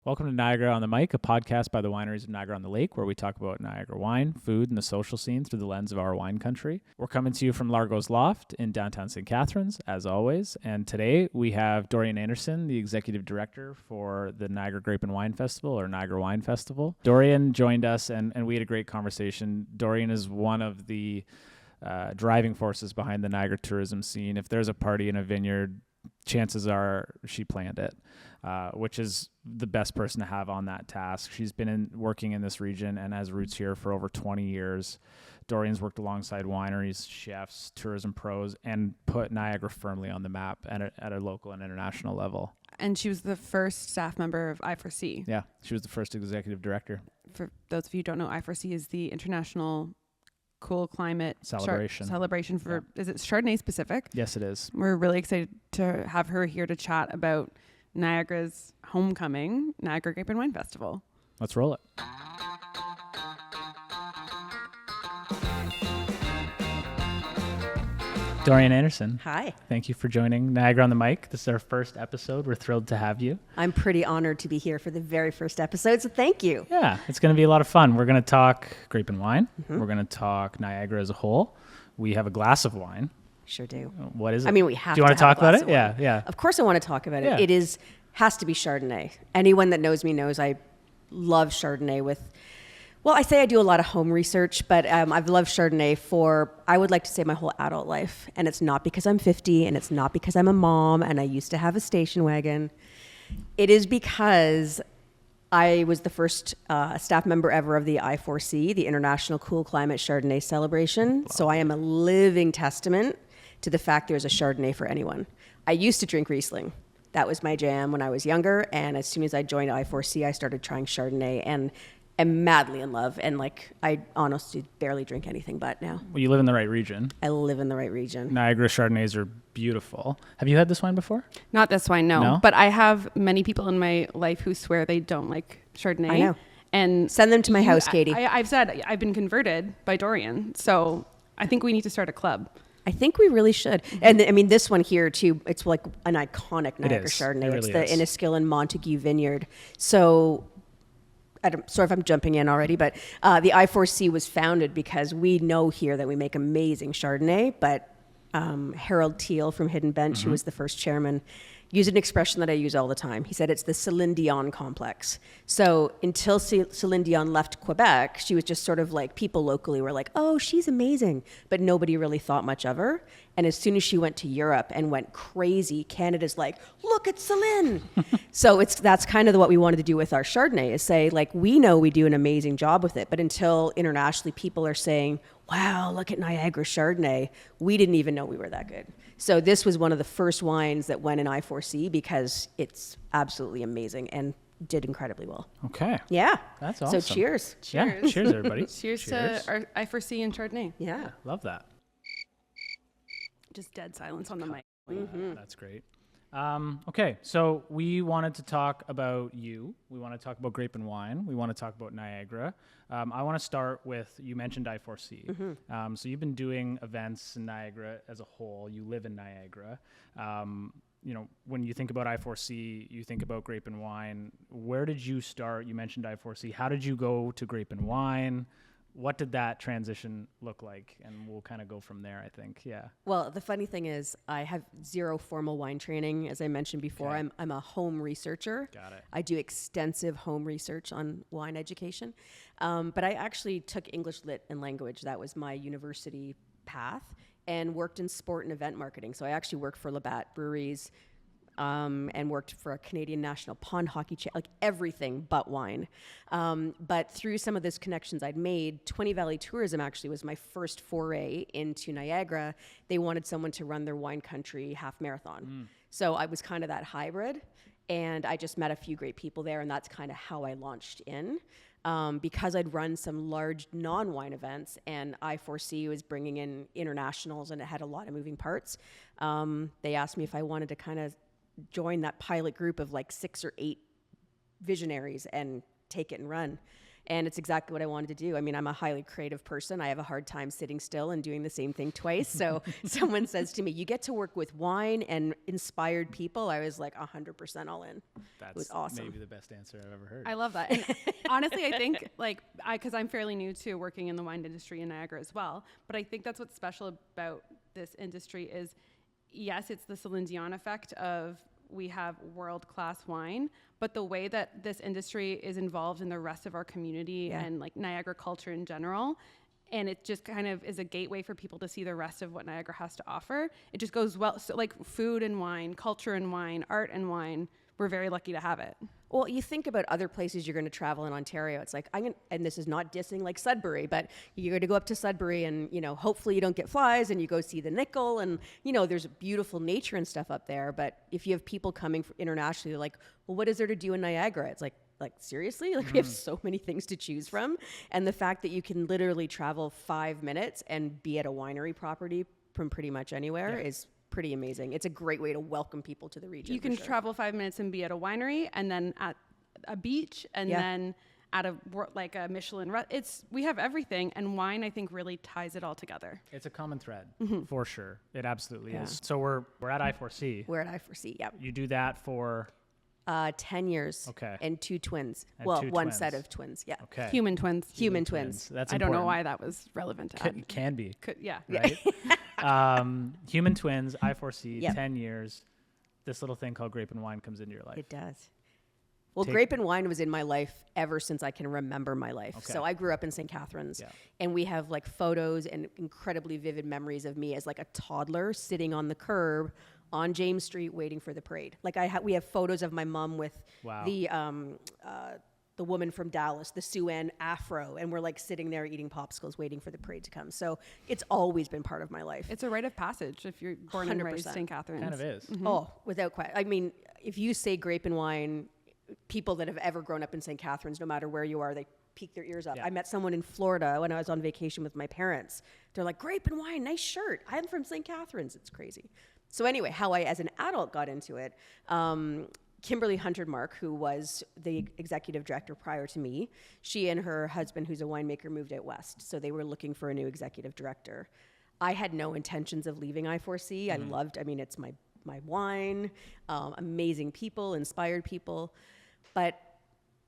Welcome to Niagara-on-the-Lake, a podcast by the Wineries of Niagara-on-the-Lake, where we talk about Niagara wine, food, and the social scene through the lens of our wine country. We're coming to you from Largo's Loft in downtown St. Catharines, as always. And today we have Dorian Anderson, the executive director for the Niagara Grape Wine Festival, or Niagara Wine Festival. Dorian joined us, and we had a great conversation. Dorian is one of the driving forces behind the Niagara tourism scene. If there's a party in a vineyard, chances are she planned it, which is the best person to have on that task. She's been working in this region and has roots here for over 20 years. Dorian's worked alongside wineries, chefs, tourism pros, and put Niagara firmly on the map at a local and international level. And she was the first staff member of I4C. Yeah, she was the first executive director. For those of you who don't know, I4C is the international cool climate celebration for, is it Chardonnay specific? Yes, it is. We're really excited to have her here to chat about Niagara's homecoming, Niagara Grape Wine Festival. Let's roll it. Dorian Anderson. Hi. Thank you for joining Niagara-on-the-Lake. This is our first episode. We're thrilled to have you. I'm pretty honored to be here for the very first episode, so thank you. Yeah, it's going to be a lot of fun. We're going to talk grape and wine. Mm-hmm. We're going to talk Niagara as a whole. We have a glass of wine. Sure do. What is it? I mean, we have to. Do you want to talk about it? Yeah. Of course I want to talk about it. It has to be Chardonnay. Anyone that knows me knows I love Chardonnay I say I do a lot of home research, but I've loved Chardonnay for, I would like to say, my whole adult life. And it's not because I'm 50, and it's not because I'm a mom, and I used to have a station wagon. It is because I was the first staff member ever of the I4C, the International Cool Climate Chardonnay Celebration. Wow. So I am a living testament to the fact there's a Chardonnay for anyone. I used to drink Riesling. That was my jam when I was younger. And as soon as I joined I4C, I started trying Chardonnay, and I'm madly in love, and I honestly barely drink anything but now. Well, you live in the right region. I live in the right region. Niagara Chardonnays are beautiful. Have you had this wine before? Not this wine, no. But I have many people in my life who swear they don't like Chardonnay. I know. And send them to my house, Katie. I've said I've been converted by Dorian, so I think we need to start a club. I think we really should. Mm-hmm. And I mean, this one here too, it's like an iconic Niagara Chardonnay. It really is. The Inniskillen Montague Vineyard. So sorry if I'm jumping in already, but the I4C was founded because we know here that we make amazing Chardonnay, but Harold Teal from Hidden Bench, who was the first chairman, used an expression that I use all the time. He said it's the Céline Dion complex. So until Céline Dion left Quebec, she was just sort of like, people locally were like, oh, she's amazing, but nobody really thought much of her. And as soon as she went to Europe and went crazy, Canada's like, look at Céline. So that's kind of what we wanted to do with our Chardonnay, is say, like, we know we do an amazing job with it, but until internationally people are saying, wow, look at Niagara Chardonnay, we didn't even know we were that good. So this was one of the first wines that went in I4C because it's absolutely amazing and did incredibly well. Okay. Yeah. That's awesome. So cheers. Yeah, cheers, everybody. Cheers to our I4C and Chardonnay. Yeah. Love that. Just dead silence on the mic. Mm-hmm. That's great. Okay, so we wanted to talk about you. We want to talk about grape and wine. We want to talk about Niagara. I want to start with, you mentioned I4C. Mm-hmm. So you've been doing events in Niagara as a whole. You live in Niagara. When you think about I4C, you think about grape and wine. Where did you start? You mentioned I4C. How did you go to grape and wine? What did that transition look like? And we'll kind of go from there, I think. Yeah. Well, the funny thing is I have zero formal wine training. As I mentioned before, okay. I'm a home researcher. Got it. I do extensive home research on wine education. But I actually took English Lit and Language. That was my university path, and worked in sport and event marketing. So I actually worked for Labatt Breweries, and worked for a Canadian national pond hockey like everything but wine. But through some of those connections I'd made, 20 Valley Tourism actually was my first foray into Niagara. They wanted someone to run their wine country half marathon. So I was kind of that hybrid, and I just met a few great people there, and that's kind of how I launched in. Because I'd run some large non-wine events, and I4C was bringing in internationals, and it had a lot of moving parts. They asked me if I wanted to kind of join that pilot group of like 6 or 8 visionaries and take it and run. And it's exactly what I wanted to do. I mean, I'm a highly creative person. I have a hard time sitting still and doing the same thing twice. So someone says to me, you get to work with wine and inspired people. I was like 100% all in. That's it was awesome. Maybe the best answer I've ever heard. I love that. And honestly, I think because I'm fairly new to working in the wine industry in Niagara as well, but I think that's what's special about this industry is, yes, it's the Celine Dion effect of we have world-class wine, but the way that this industry is involved in the rest of our community and like Niagara culture in general, and it just kind of is a gateway for people to see the rest of what Niagara has to offer. It just goes well. So like food and wine, culture and wine, art and wine, we're very lucky to have it. Well, you think about other places you're going to travel in Ontario. It's like, and this is not dissing like Sudbury, but you're going to go up to Sudbury and, hopefully you don't get flies and you go see the Nickel and, there's beautiful nature and stuff up there. But if you have people coming internationally, like, well, what is there to do in Niagara? It's like seriously? Like we have so many things to choose from. And the fact that you can literally travel 5 minutes and be at a winery property from pretty much anywhere is pretty amazing. It's a great way to welcome people to the region. You can travel 5 minutes and be at a winery and then at a beach and then at a Michelin. We have everything, and wine I think really ties it all together. It's a common thread for sure. It absolutely is. So we're at I4C. We're at I4C. Yep. You do that for 10 years. Okay. And 2 twins. And well, 2 one twins. set of twins. Yeah. Okay. Human twins. Human twins. That's I don't know important. why that was relevant to add. Can be. Yeah. Right? Human twins, I4C, 10 years. This little thing called grape and wine comes into your life. It does. Well, grape and wine was in my life ever since I can remember my life. Okay. So I grew up in St. Catharines, and we have like photos and incredibly vivid memories of me as like a toddler sitting on the curb on James Street waiting for the parade. Like we have photos of my mom with the woman from Dallas, the Sue-Ann afro, and we're like sitting there eating popsicles waiting for the parade to come. So it's always been part of my life. It's a rite of passage if you're born 100%. And raised St. Catharines. Kind of is. Mm-hmm. Oh, without question. I mean, if you say grape and wine, people that have ever grown up in St. Catharines, no matter where you are, they peek their ears up. I met someone in Florida when I was on vacation with my parents. They're like, grape and wine, nice shirt. I'm from St. Catharines. It's crazy. So anyway, how I, as an adult, got into it, Kimberly Hunter-Mark, who was the executive director prior to me, she and her husband, who's a winemaker, moved out west. So they were looking for a new executive director. I had no intentions of leaving I4C. It's my wine, amazing people, inspired people. But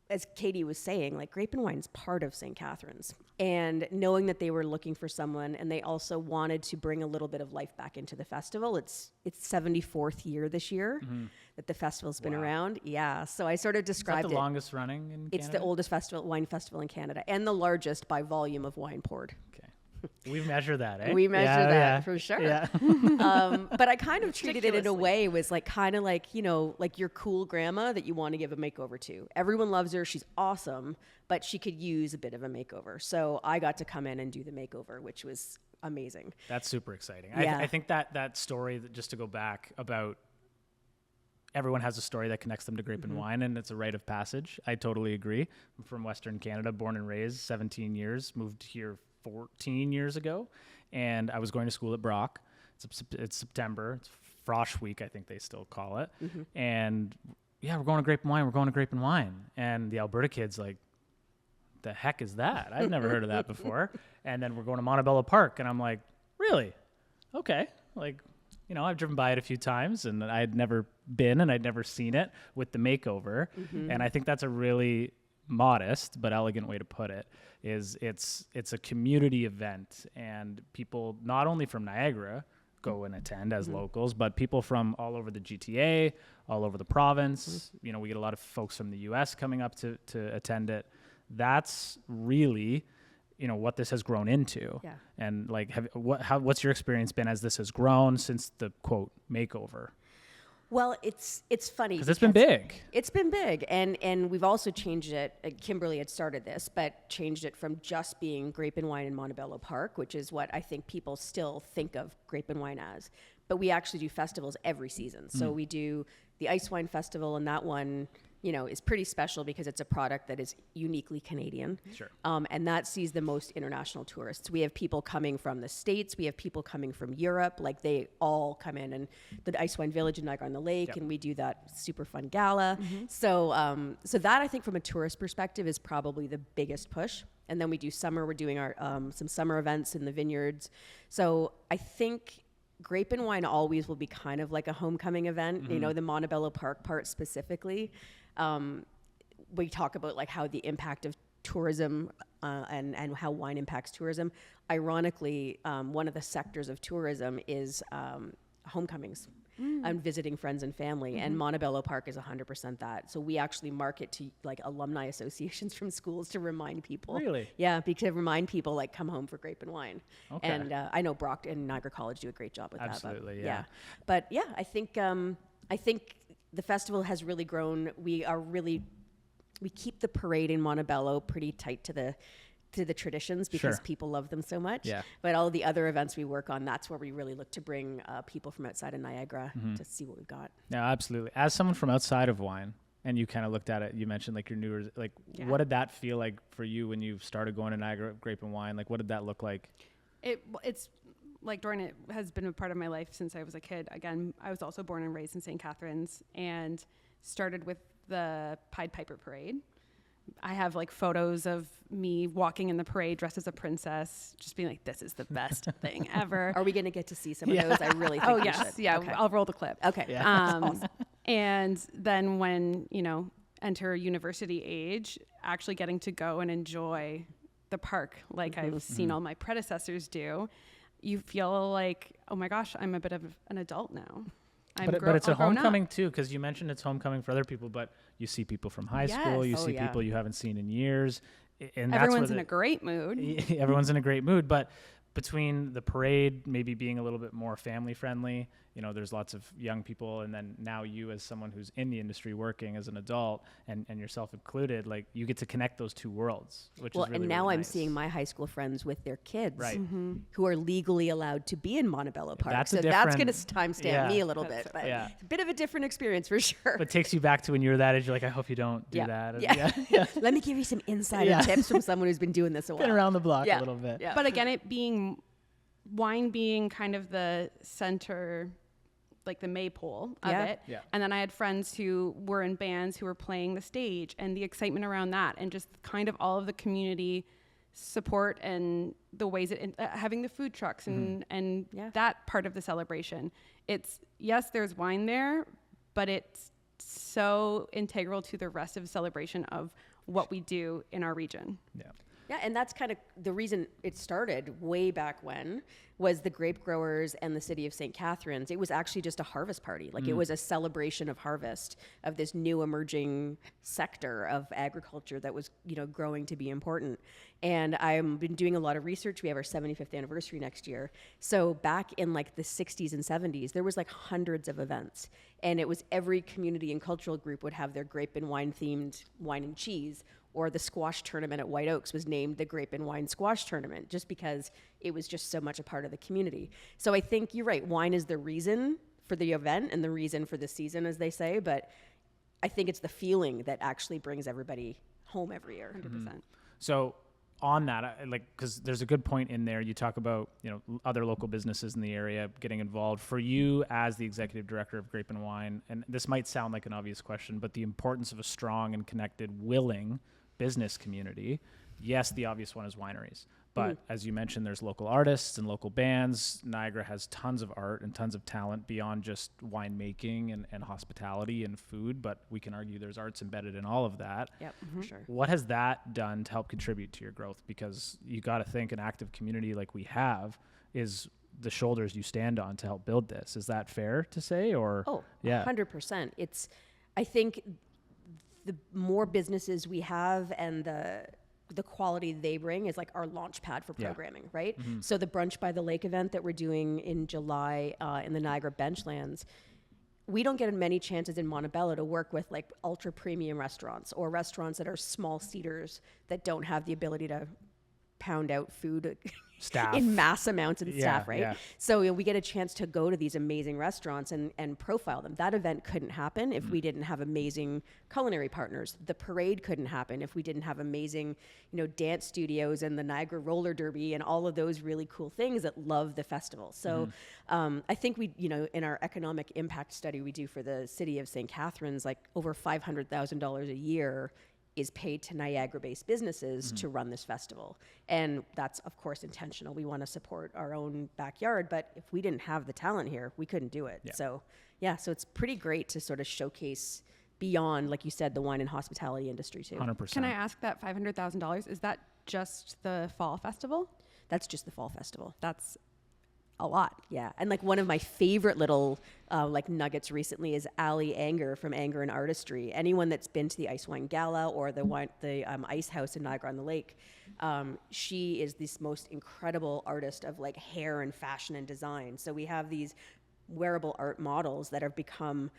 as Katie was saying, like grape and wine is part of St. Catharines. And knowing that they were looking for someone and they also wanted to bring a little bit of life back into the festival. It's 74th year this year that the festival's been around. Yeah. So I sort of described it. Is that the longest running in Canada? It's the oldest wine festival in Canada and the largest by volume of wine poured. Okay. We measure that, eh? We measure that for sure. Yeah. But I kind of treated it in a way was like kind of like, like your cool grandma that you want to give a makeover to. Everyone loves her. She's awesome, but she could use a bit of a makeover. So I got to come in and do the makeover, which was amazing. That's super exciting. Yeah. I think that story, just to go back about everyone has a story that connects them to grape and wine, and it's a rite of passage. I totally agree. I'm from Western Canada, born and raised, 17 years, moved here 14 years ago, and I was going to school at Brock. It's September. It's Frosh Week, I think they still call it. And we're going to grape and wine. We're going to grape and wine. And the Alberta kids like, the heck is that? I've never heard of that before. And then we're going to Montebello Park, and I'm like, really? Okay. Like, I've driven by it a few times, and I'd never been, and I'd never seen it with the makeover. And I think that's a really modest but elegant way to put it. Is it's a community event, and people not only from Niagara go and attend as locals, but people from all over the GTA, all over the province. We get a lot of folks from the US coming up to attend it. That's really what this has grown into. Yeah. And like what's your experience been as this has grown since the quote makeover? Well, it's funny because it's been big. It's been big, and we've also changed it. Kimberly had started this, but changed it from just being grape and wine in Montebello Park, which is what I think people still think of grape and wine as. But we actually do festivals every season. So we do the Ice Wine Festival, and that one is pretty special because it's a product that is uniquely Canadian. Sure. And that sees the most international tourists. We have people coming from the States. We have people coming from Europe. Like they all come in, and the Ice Wine Village in Niagara-on-the-Lake, Yep. and we do that super fun gala. So that I think from a tourist perspective is probably the biggest push. And then we do summer. We're doing our some summer events in the vineyards. So I think Grape and Wine always will be kind of like a homecoming event. The Montebello Park part specifically. We talk about like how the impact of tourism and how wine impacts tourism. Ironically, one of the sectors of tourism is homecomings and visiting friends and family. And Montebello Park is 100% that. So we actually market to like alumni associations from schools to remind people. Really? Yeah, to remind people like come home for Grape and Wine. Okay. And I know Brock and Niagara College do a great job with Absolutely, that. yeah. But yeah, I think the festival has really grown. We keep the parade in Montebello pretty tight to the traditions because Sure. people love them so much. Yeah. But all the other events we work on, that's where we really look to bring people from outside of Niagara to see what we've got. No, absolutely. As someone from outside of wine, and you kind of looked at it, you mentioned like your newer, like what did that feel like for you when you started going to Niagara Grape and Wine? Like what did that look like? It's like Dorian, it has been a part of my life since I was a kid. Again, I was also born and raised in St. Catharines and started with the Pied Piper Parade. I have like photos of me walking in the parade dressed as a princess, just being like, this is the best thing ever. Are we going to get to see some of those? I really think we yes. should. Yeah. Okay. I'll roll the clip. Okay. Yeah. And then when, enter university age, actually getting to go and enjoy the park like I've seen all my predecessors do, you feel like, oh my gosh, I'm a bit of an adult now. But it's a homecoming too, because you mentioned it's homecoming for other people, but you see people from high school, you see people you haven't seen in years. And everyone's in a great mood. Everyone's in a great mood, but between the parade maybe being a little bit more family friendly, there's lots of young people, and then now you as someone who's in the industry working as an adult and yourself included, like you get to connect those two worlds, which is really, and now really I'm nice. seeing my high school friends with their kids Right. who are legally allowed to be in Montebello Park. That's so a that's going to different- timestamp me a little bit, but yeah. it's a bit of a different experience for sure. But it takes you back to when you were that age. You're like, I hope you don't do that. Yeah. Let me give you some insider tips from someone who's been doing this a while. Been around the block Yeah. a little bit. Yeah. But again, wine being kind of the center, like the maypole of it. Yeah. And then I had friends who were in bands who were playing the stage, and the excitement around that, and just kind of all of the community support and the ways having the food trucks and that part of the celebration. It's, yes, there's wine there, but it's so integral to the rest of the celebration of what we do in our region. Yeah. Yeah, and that's kind of the reason it started way back when was the grape growers and the city of St. Catharines. It was actually just a harvest party. Like it was a celebration of harvest of this new emerging sector of agriculture that was, growing to be important. And I've been doing a lot of research. We have our 75th anniversary next year. So back in like the 60s and 70s, there was like hundreds of events. And it was every community and cultural group would have their grape and wine themed wine and cheese, or the squash tournament at White Oaks was named the Grape and Wine Squash Tournament just because it was just so much a part of the community. So I think you're right. Wine is the reason for the event and the reason for the season, as they say. But I think it's the feeling that actually brings everybody home every year. 100%. So on that, because there's a good point in there. You talk about, other local businesses in the area getting involved. For you as the executive director of Grape and Wine, and this might sound like an obvious question, but the importance of a strong and connected, willing business community. Yes, the obvious one is wineries. But as you mentioned, there's local artists and local bands. Niagara has tons of art and tons of talent beyond just winemaking and hospitality and food, but we can argue there's arts embedded in all of that. Yep, for sure. What has that done to help contribute to your growth? Because you got to think an active community like we have is the shoulders you stand on to help build this. Is that fair to say? Or yeah, 100%. I think the more businesses we have and the quality they bring is like our launch pad for programming, right? So the Brunch by the Lake event that we're doing in July in the Niagara Benchlands, we don't get many chances in Montebello to work with like ultra premium restaurants or restaurants that are small seaters that don't have the ability to pound out food Staff. in mass amounts and Yeah, staff, right? yeah. So we get a chance to go to these amazing restaurants and profile them. That event couldn't happen if we didn't have amazing culinary partners. The parade couldn't happen if we didn't have amazing, dance studios and the Niagara Roller Derby and all of those really cool things that love the festival. So I think we, in our economic impact study we do for the city of St. Catharines, like over $500,000 a year is paid to Niagara-based businesses to run this festival. And that's, of course, intentional. We want to support our own backyard, but if we didn't have the talent here, we couldn't do it. Yeah. So it's pretty great to sort of showcase beyond, like you said, the wine and hospitality industry too. 100%. Can I ask that $500,000, is that just the fall festival? That's just the fall festival. That's a lot. Yeah, and like one of my favorite little like nuggets recently is Ali Anger from Anger and Artistry. Anyone that's been to the Ice Wine Gala or the Ice House in Niagara-on-the-Lake, she is this most incredible artist of like hair and fashion and design. So we have these wearable art models that have become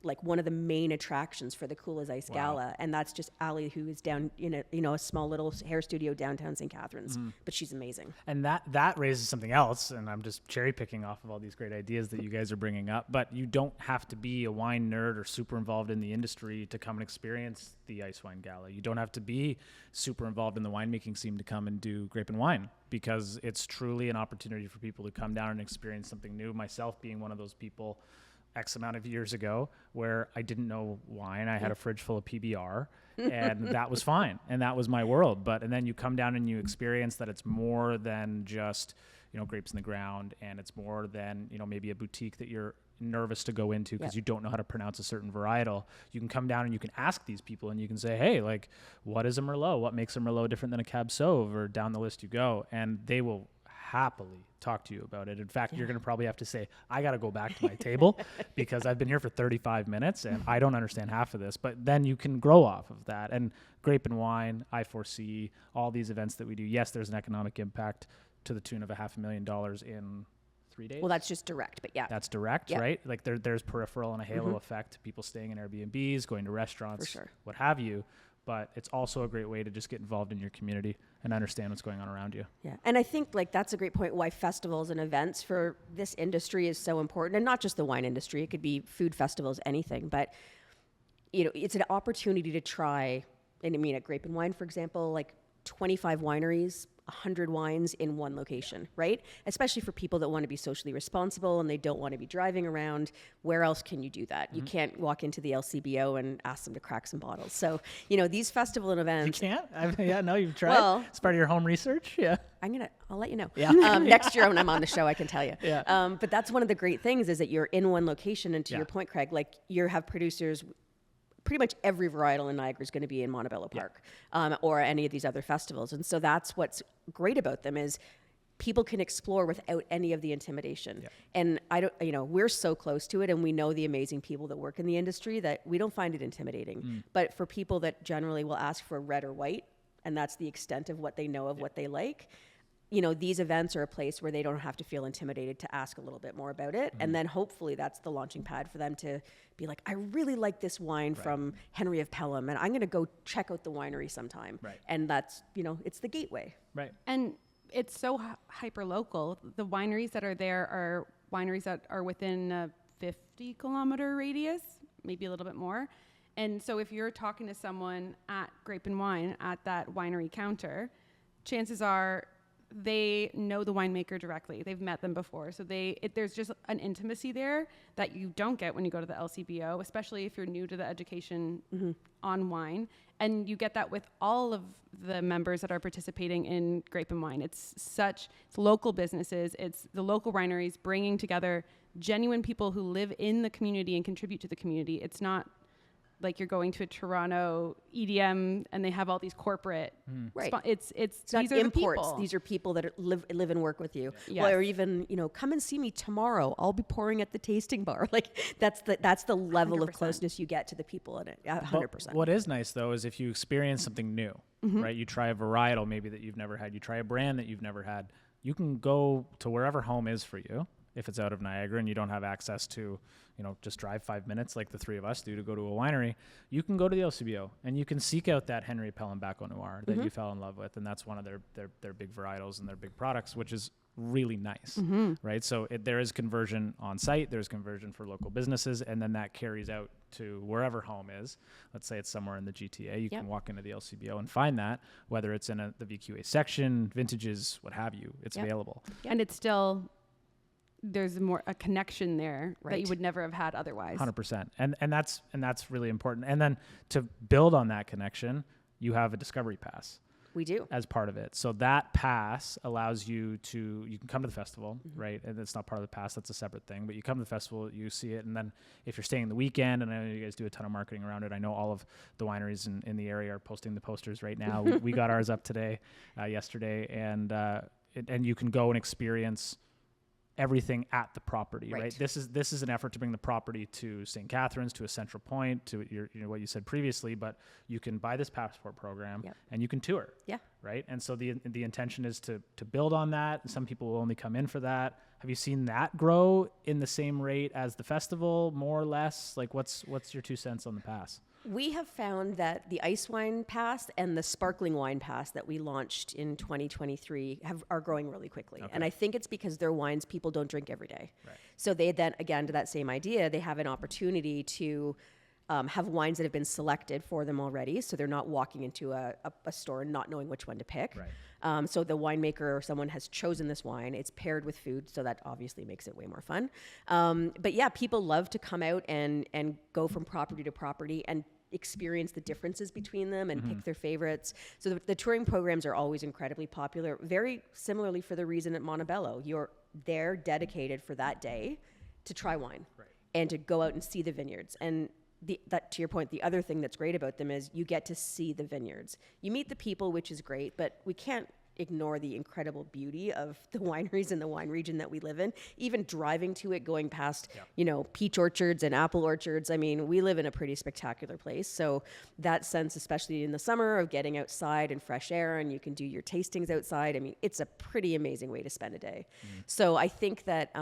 like one of the main attractions for the Cool as Ice Gala, and that's just Ali, who is down in a small little hair studio downtown St. Catharines, but she's amazing. And that raises something else, and I'm just cherry picking off of all these great ideas that you guys are bringing up, but you don't have to be a wine nerd or super involved in the industry to come and experience the Ice Wine Gala. You don't have to be super involved in the winemaking scene to come and do Grape and Wine, because it's truly an opportunity for people to come down and experience something new. Myself being one of those people X amount of years ago where I didn't know wine. I had a fridge full of PBR and that was fine. And that was my world. And then you come down and you experience that it's more than just, grapes in the ground, and it's more than, maybe a boutique that you're nervous to go into because you don't know how to pronounce a certain varietal. You can come down and you can ask these people and you can say, hey, like, what is a Merlot? What makes a Merlot different than a Cab Sauv? Or down the list you go. And they will happily talk to you about it. In fact, you're going to probably have to say, I got to go back to my table because I've been here for 35 minutes and I don't understand half of this. But then you can grow off of that. And Grape and Wine, I4C, all these events that we do, yes, there's an economic impact to the tune of $500,000 in 3 days. Well, that's just direct, but yeah. That's direct, right? Like there's peripheral and a halo effect, people staying in Airbnbs, going to restaurants, For sure. what have you. But it's also a great way to just get involved in your community and understand what's going on around you. Yeah, and I think like that's a great point why festivals and events for this industry is so important, and not just the wine industry. It could be food festivals, anything. But it's an opportunity to try. And I mean, at Grape and Wine, for example, like 25 wineries, 100 wines in one location, right? Especially for people that want to be socially responsible and they don't want to be driving around. Where else can you do that? You can't walk into the LCBO and ask them to crack some bottles. So, these festival and events. You can't? No, you've tried? Well, it's part of your home research? Yeah. I'll let you know. Yeah. Next year when I'm on the show, I can tell you. Yeah. But that's one of the great things is that you're in one location. And to your point, Craig, like you have producers. Pretty much every varietal in Niagara is going to be in Montebello Park or any of these other festivals. And so that's what's great about them is people can explore without any of the intimidation. Yeah. And we're so close to it and we know the amazing people that work in the industry that we don't find it intimidating. But for people that generally will ask for red or white, and that's the extent of what they know of what they like, these events are a place where they don't have to feel intimidated to ask a little bit more about it. And then hopefully that's the launching pad for them to be like, I really like this wine from Henry of Pelham, and I'm going to go check out the winery sometime. Right. And that's, it's the gateway. Right. And it's so hyper local. The wineries that are there are wineries that are within a 50-kilometer radius, maybe a little bit more. And so if you're talking to someone at Grape and Wine at that winery counter, chances are they know the winemaker directly. They've met them before. So there's just an intimacy there that you don't get when you go to the LCBO, especially if you're new to the education on wine. And you get that with all of the members that are participating in Grape and Wine. It's local businesses. It's the local wineries bringing together genuine people who live in the community and contribute to the community. It's not like you're going to a Toronto EDM and they have all these corporate right. It's not these are imports. The people. These are people that live and work with you. Yes. Well, or even come and see me tomorrow. I'll be pouring at the tasting bar. Like that's the level 100%. Of closeness you get to the people in it. 100%. What is nice though is if you experience something new, right? You try a varietal maybe that you've never had. You try a brand that you've never had. You can go to wherever home is for you if it's out of Niagara and you don't have access to, just drive 5 minutes like the three of us do to go to a winery, you can go to the LCBO and you can seek out that Henry Pellenbacco Noir that you fell in love with. And that's one of their big varietals and their big products, which is really nice, right? So there is conversion on site, there's conversion for local businesses, and then that carries out to wherever home is. Let's say it's somewhere in the GTA, you can walk into the LCBO and find that, whether it's in the VQA section, vintages, what have you, it's available. And it's still, there's a connection there that you would never have had otherwise. 100%. And that's really important. And then to build on that connection, you have a discovery pass. We do. As part of it. So that pass allows you can come to the festival, right? And it's not part of the pass, that's a separate thing. But you come to the festival, you see it, and then if you're staying the weekend, and I know you guys do a ton of marketing around it, I know all of the wineries in the area are posting the posters right now. We got ours up yesterday, and you can go and experience everything at the property, right? This is an effort to bring the property to St. Catharines, to a central point, to what you said previously, but you can buy this passport program and you can tour, right? And so the intention is to build on that. Some people will only come in for that. Have you seen that grow in the same rate as the festival, more or less? Like what's your 2 cents on the pass? We have found that the ice wine pass and the sparkling wine pass that we launched in 2023 are growing really quickly. Okay. And I think it's because they're wines people don't drink every day. Right. So they then, again, to that same idea, they have an opportunity to have wines that have been selected for them already. So they're not walking into a store and not knowing which one to pick. Right. So the winemaker or someone has chosen this wine. It's paired with food, so that obviously makes it way more fun. But yeah, people love to come out and go from property to property and experience the differences between them and pick their favorites. So the touring programs are always incredibly popular. Very similarly for the reason at Montebello, you're there dedicated for that day to try wine and to go out and see the vineyards. And that, to your point, the other thing that's great about them is you get to see the vineyards. You meet the people, which is great, but we can't ignore the incredible beauty of the wineries in the wine region that we live in. Even driving to it, going past, peach orchards and apple orchards. I mean, we live in a pretty spectacular place. So that sense, especially in the summer, of getting outside and fresh air, and you can do your tastings outside. I mean, it's a pretty amazing way to spend a day. So I think that,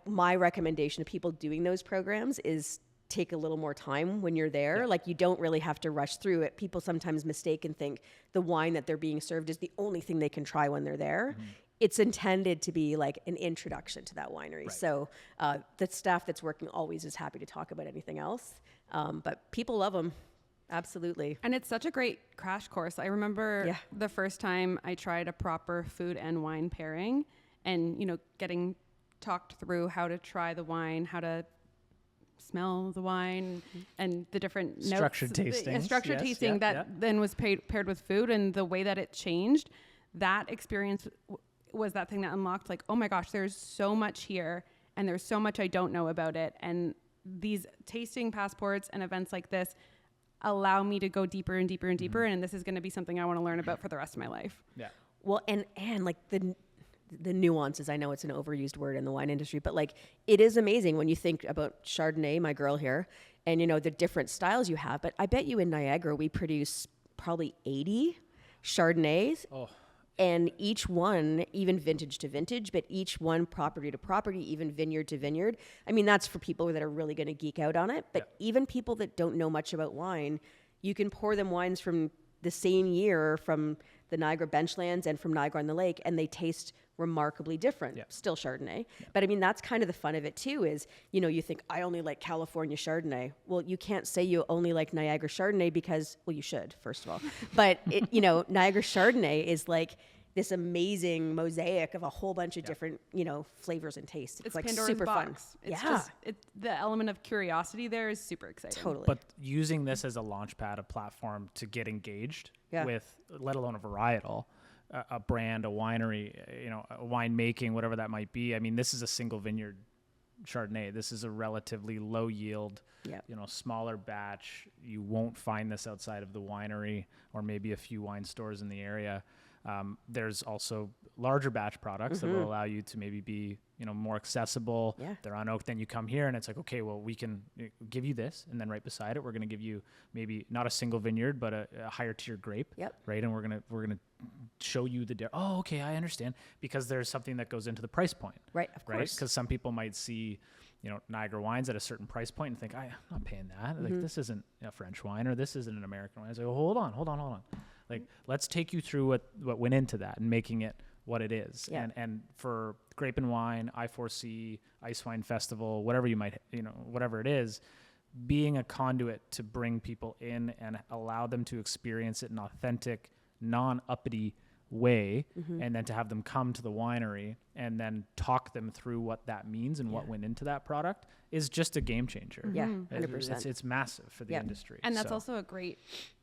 my recommendation to people doing those programs is take a little more time when you're there. Yeah. Like you don't really have to rush through it. People sometimes mistake and think the wine that they're being served is the only thing they can try when they're there. It's intended to be like an introduction to that winery. Right. So the staff that's working always is happy to talk about anything else. But people love them. Absolutely. And it's such a great crash course. I remember the first time I tried a proper food and wine pairing and, getting talked through how to try the wine, how to smell the wine and the different structured tasting. Tasting that then was paired with food, and the way that it changed, that experience was that thing that unlocked like, oh my gosh, there's so much here and there's so much I don't know about it. And these tasting passports and events like this allow me to go deeper and deeper and deeper. And this is going to be something I want to learn about for the rest of my life. Yeah. Well, and like the nuances, I know it's an overused word in the wine industry, but like it is amazing when you think about Chardonnay, my girl here, and the different styles you have. But I bet you in Niagara, we produce probably 80 Chardonnays. Oh. And each one, even vintage to vintage, but each one property to property, even vineyard to vineyard. I mean, that's for people that are really going to geek out on it. But even people that don't know much about wine, you can pour them wines from the same year from the Niagara benchlands and from Niagara-on-the-Lake, and they taste remarkably different. Still Chardonnay. But I mean, that's kind of the fun of it too, is, you think I only like California Chardonnay. Well, you can't say you only like Niagara Chardonnay because, well, you should, first of all. But Niagara Chardonnay is like this amazing mosaic of a whole bunch of different, flavors and tastes. It's like Pandora's super box. fun. It's just the element of curiosity there is super exciting. Totally. But using this as a launch pad, a platform to get engaged with, let alone a varietal, a brand, a winery, a wine making, whatever that might be. I mean, this is a single vineyard Chardonnay. This is a relatively low yield, smaller batch. You won't find this outside of the winery or maybe a few wine stores in the area. There's also larger batch products that will allow you to maybe be, more accessible. Yeah. They're on oak. Then you come here and it's like, okay, well, we can give you this. And then right beside it, we're going to give you maybe not a single vineyard, but a higher tier grape. Yep. Right. And we're going to show you oh, okay, I understand. Because there's something that goes into the price point. Right. Of course. Because some people might see, Niagara wines at a certain price point and think, I'm not paying that. Like, this isn't a French wine or this isn't an American wine. I say, well, hold on. Like, let's take you through what went into that and making it what it is. Yeah. And for Grape and Wine, I4C, Ice Wine Festival, whatever you might, whatever it is, being a conduit to bring people in and allow them to experience it in an authentic, non-uppity way, and then to have them come to the winery and then talk them through what that means and what went into that product is just a game changer. Yeah, 100%. It's massive for the industry. And that's also a great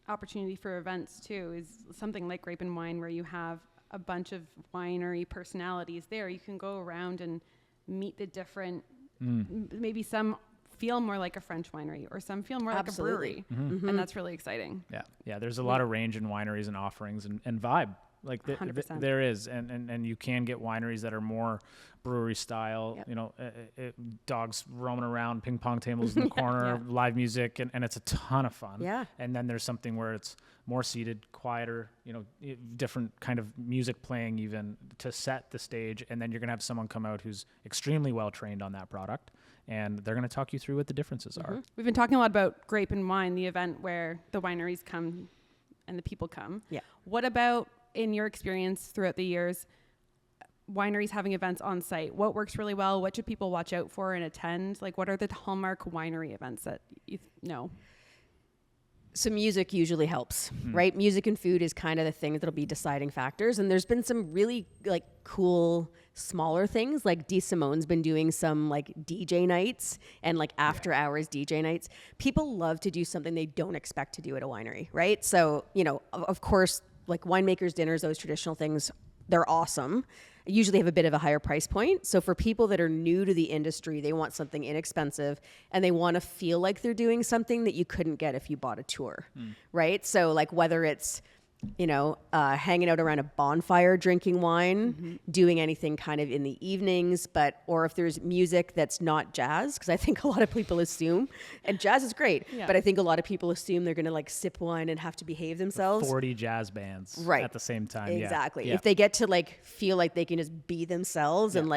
opportunity for events too, is something like Grape and Wine where you have a bunch of winery personalities there. You can go around and meet the different, maybe some feel more like a French winery or some feel more like a brewery. And that's really exciting. Yeah. There's a lot of range in wineries and offerings and vibe. Like there is, and you can get wineries that are more brewery style, dogs roaming around, ping pong tables in the corner, live music, and it's a ton of fun. Yeah. And then there's something where it's more seated, quieter, different kind of music playing even to set the stage. And then you're going to have someone come out who's extremely well trained on that product. And they're going to talk you through what the differences are. We've been talking a lot about Grape and Wine, the event where the wineries come and the people come. Yeah. What about, in your experience throughout the years, wineries having events on site? What works really well? What should people watch out for and attend? Like, what are the hallmark winery events that you know? So music usually helps, right? Music and food is kind of the things that'll be deciding factors. And there's been some really cool smaller things, like D. Simone's been doing some DJ nights and after hours DJ nights. People love to do something they don't expect to do at a winery, right? So, of course, winemakers dinners, those traditional things, they're awesome. Usually have a bit of a higher price point. So for people that are new to the industry, they want something inexpensive and they want to feel like they're doing something that you couldn't get if you bought a tour, right? So whether it's, hanging out around a bonfire, drinking wine, doing anything kind of in the evenings, or if there's music that's not jazz, because I think a lot of people assume, and jazz is great, but I think a lot of people assume they're going to sip wine and have to behave themselves. 40 jazz bands at the same time. Exactly. Yeah. If they get to feel like they can just be themselves and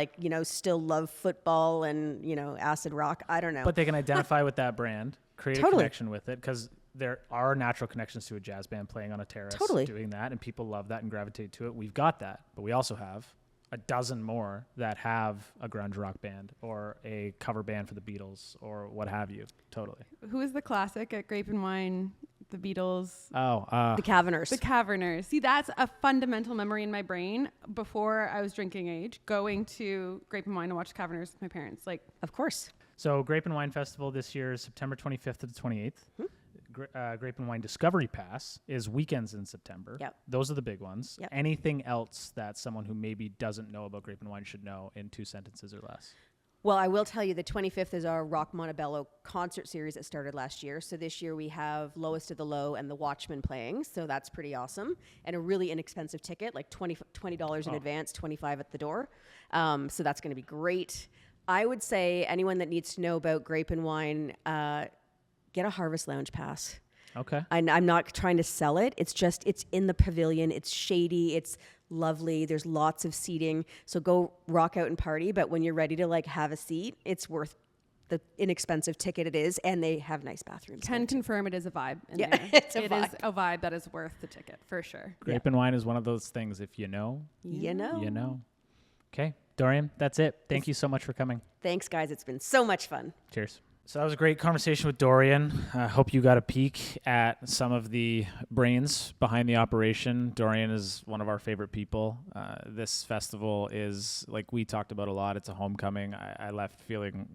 still love football and, acid rock, I don't know. But they can identify with that brand, create a connection with it, because there are natural connections to a jazz band playing on a terrace doing that, and people love that and gravitate to it. We've got that, but we also have a dozen more that have a grunge rock band or a cover band for the Beatles or what have you. Totally. Who is the classic at Grape and Wine? The Beatles. The Caverners. The Caverners. See, that's a fundamental memory in my brain before I was drinking age, going to Grape and Wine to watch the Caverners with my parents. Of course. So Grape and Wine Festival this year is September 25th to the 28th. Grape and Wine Discovery Pass is weekends in September. Yep. Those are the big ones. Yep. Anything else that someone who maybe doesn't know about Grape and Wine should know in 2 sentences or less? Well, I will tell you the 25th is our Rock Montebello concert series that started last year. So this year we have Lowest of the Low and the Watchmen playing. So that's pretty awesome. And a really inexpensive ticket, like $20 in advance, $25 at the door. So that's going to be great. I would say anyone that needs to know about Grape and Wine, get a Harvest Lounge pass. Okay. I'm not trying to sell it. It's just, it's in the pavilion. It's shady. It's lovely. There's lots of seating. So go rock out and party. But when you're ready to have a seat, it's worth the inexpensive ticket it is. And they have nice bathrooms. Can confirm it is a vibe in there. It's It is a vibe that is worth the ticket for sure. Grape and Wine is one of those things. If you know, you know. you know. Okay. Dorian, that's it. Thank you so much for coming. Thanks, guys. It's been so much fun. Cheers. So that was a great conversation with Dorian. I hope you got a peek at some of the brains behind the operation. Dorian is one of our favorite people. This festival is, like we talked about a lot, it's a homecoming. I left feeling,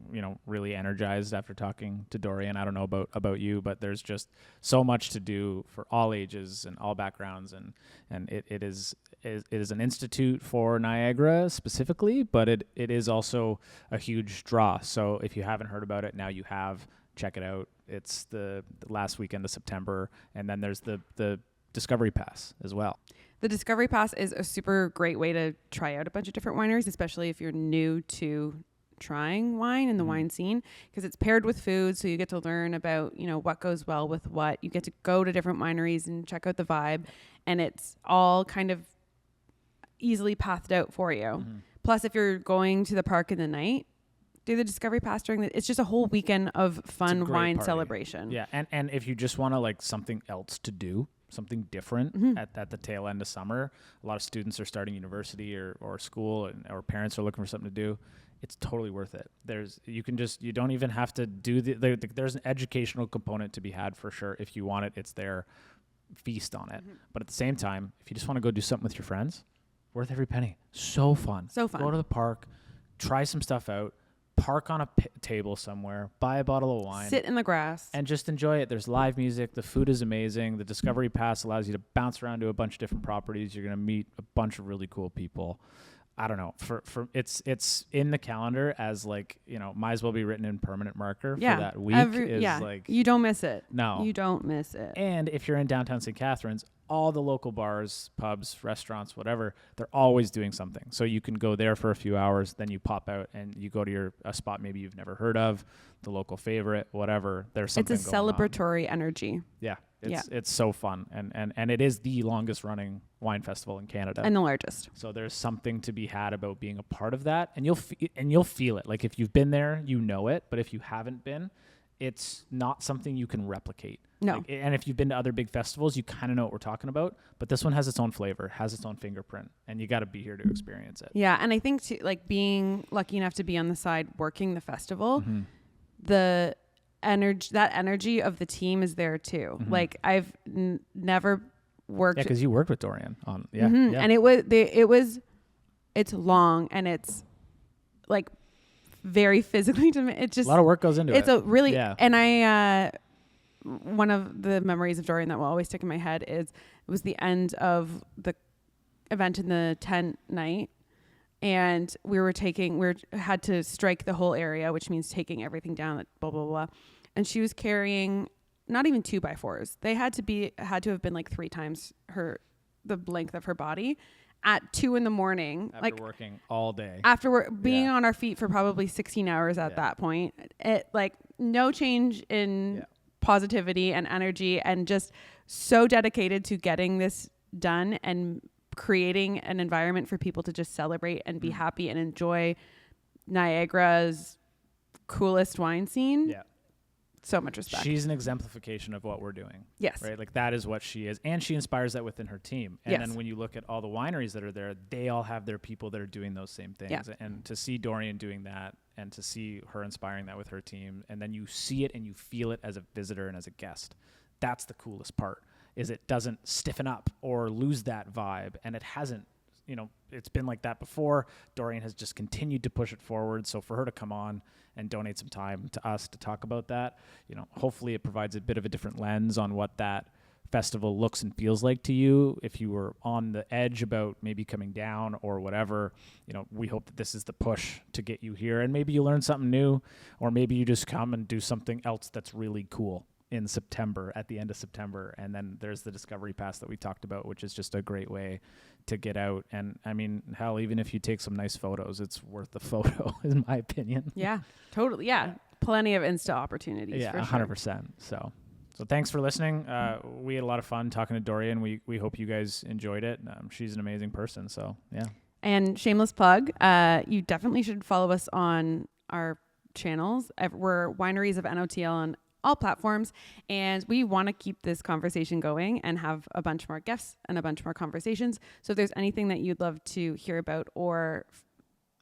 really energized after talking to Dorian. I don't know about you, but there's just so much to do for all ages and all backgrounds. And it is an institute for Niagara specifically, but it is also a huge draw. So if you haven't heard about it, now you have. Check it out. It's the last weekend of September, and then there's the Discovery Pass as well. The Discovery Pass is a super great way to try out a bunch of different wineries, especially if you're new to trying wine in the wine scene, because it's paired with food. So you get to learn about, you know, what goes well with what. You get to go to different wineries and check out the vibe, and it's all kind of easily pathed out for you. Plus, if you're going to the park in the night, do the Discovery Pass during it's just a whole weekend of fun wine celebration. Yeah. And if you just want to like something else to do, something different at the tail end of summer, a lot of students are starting university or school, or parents are looking for something to do. It's totally worth it. You don't even have to do there's an educational component to be had for sure. If you want it, it's there. Feast on it. But at the same time, if you just want to go do something with your friends, worth every penny. So fun. So fun. Go to the park, try some stuff out, park on a table somewhere, buy a bottle of wine, sit in the grass, and just enjoy it. There's live music. The food is amazing. The Discovery Pass allows you to bounce around to a bunch of different properties. You're going to meet a bunch of really cool people. I don't know. For it's in the calendar as like, you know, might as well be written in permanent marker for that week. Like, you don't miss it. No, you don't miss it. And if you're in downtown St. Catharines, all the local bars, pubs, restaurants, whatever, they're always doing something. So you can go there for a few hours, then you pop out and you go to a spot maybe you've never heard of, the local favorite, whatever. There's something. It's a celebratory energy. Yeah. It's so fun. And it is the longest running wine festival in Canada. And the largest. So there's something to be had about being a part of that. And you'll feel it. Like if you've been there, you know it. But if you haven't been, it's not something you can replicate. No. And if you've been to other big festivals, you kind of know what we're talking about. But this one has its own flavor, has its own fingerprint. And you got to be here to experience it. Yeah. And I think too, like being lucky enough to be on the side working the festival, that energy of the team is there too. Like I've never worked. Yeah, because you worked with Dorian on. Yeah, yeah. And it's long and it's like very physically to me. It's just a lot of work goes into it. It's a really and I one of the memories of Dorian that will always stick in my head is it was the end of the event in the tent night. And we had to strike the whole area, which means taking everything down, blah, blah, blah. And she was carrying not even 2x4s. They had to have been like 3 times the length of her body at 2 a.m. After working all day. After being on our feet for probably 16 hours at that point. It like no change in positivity and energy, and just so dedicated to getting this done and creating an environment for people to just celebrate and be happy and enjoy Niagara's coolest wine scene. Yeah. So much respect. She's an exemplification of what we're doing. Yes. Right? Like that is what she is. And she inspires that within her team. And then when you look at all the wineries that are there, they all have their people that are doing those same things. Yeah. And to see Dorian doing that and to see her inspiring that with her team, and then you see it and you feel it as a visitor and as a guest. That's the coolest part. Is it doesn't stiffen up or lose that vibe. And it hasn't, you know, it's been like that before. Dorian has just continued to push it forward. So for her to come on and donate some time to us to talk about that, you know, hopefully it provides a bit of a different lens on what that festival looks and feels like to you. If you were on the edge about maybe coming down or whatever, you know, we hope that this is the push to get you here. And maybe you learn something new, or maybe you just come and do something else that's really cool in September, at the end of September. And then there's the Discovery Pass that we talked about, which is just a great way to get out. And I mean, hell, even if you take some nice photos, it's worth the photo, in my opinion. Yeah, totally. Yeah. Plenty of Insta opportunities. Yeah, for 100%. Sure. So thanks for listening. We had a lot of fun talking to Dorian. We hope you guys enjoyed it. She's an amazing person. So yeah. And shameless plug, you definitely should follow us on our channels. We're Wineries of NOTL on all platforms, and we want to keep this conversation going and have a bunch more guests and a bunch more conversations. So if there's anything that you'd love to hear about, or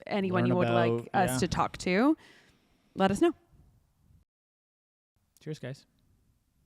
anyone you would like us to talk to, let us know. Cheers, guys.